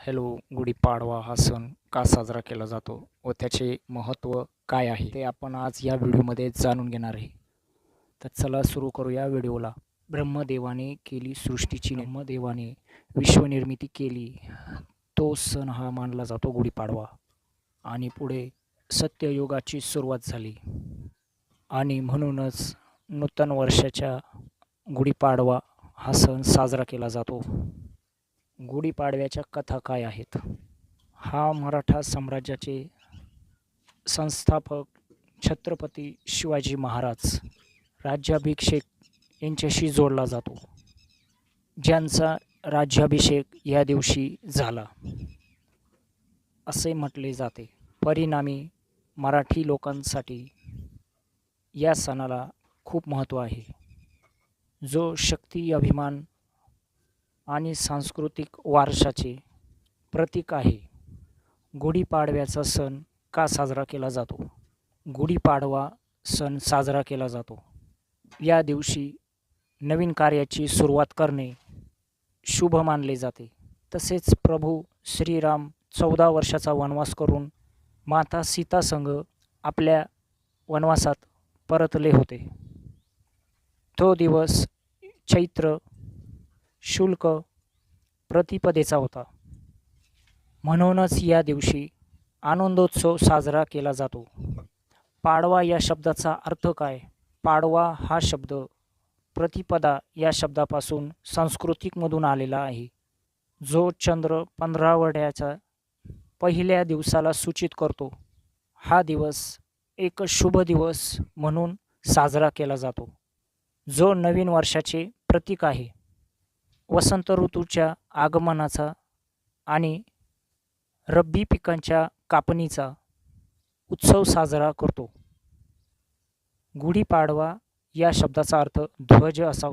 Hello, Gudi Padwa हा सण का साजरा केला जातो व त्याचे महत्त्व काय आहे ते आपण आज या व्हिडिओमध्ये जाणून घेणार आहे. तर चला सुरू करूया व्हिडिओला. ब्रह्मदेवाने केली सृष्टीची ब्रह्मदेवाने विश्वनिर्मिती केली, तो सण हा मानला जातो गुढीपाडवा. आणि पुढे सत्ययुगाची सुरुवात झाली आणि म्हणूनच नूतन वर्षाच्या गुढीपाडवा हा सण साजरा केला जातो. गुढीपाडव्याच्या कथा काय आहेत? हा मराठा साम्राज्याचे संस्थापक छत्रपती शिवाजी महाराज राज्याभिषेक यांच्याशी जोडला जातो, ज्यांचा राज्याभिषेक या दिवशी झाला असे म्हटले जाते. परिणामी मराठी लोकांसाठी या सणाला खूप महत्त्व आहे, जो शक्ती, अभिमान आणि सांस्कृतिक वारशाचे प्रतीक आहे. गुढीपाडव्याचा सण का साजरा केला जातो? गुढीपाडवा सण साजरा केला जातो या दिवशी नवीन कार्याची सुरुवात करणे शुभ मानले जाते. तसेच प्रभू श्रीराम 14 वर्षाचा वनवास करून माता सीतासंग आपल्या वनवासात परतले होते. तो दिवस चैत्र शुल्क प्रतिपदेचा होता. म्हणूनच या दिवशी आनंदोत्सव साजरा केला जातो. पाडवा या शब्दाचा अर्थ काय? पाडवा हा शब्द प्रतिपदा या शब्दापासून सांस्कृतिकमधून आलेला आहे, जो चंद्र पंधरवड्याच्या पहिल्या दिवसाला सूचित करतो. हा दिवस एक शुभ दिवस म्हणून साजरा केला जातो, जो नवीन वर्षाचे प्रतीक आहे. वसंत ऋतूच्या आगमनाचा आणि रब्बी पिकांच्या कापणीचा उत्सव साजरा करतो. गुढीपाडवा या शब्दाचा अर्थ ध्वज असा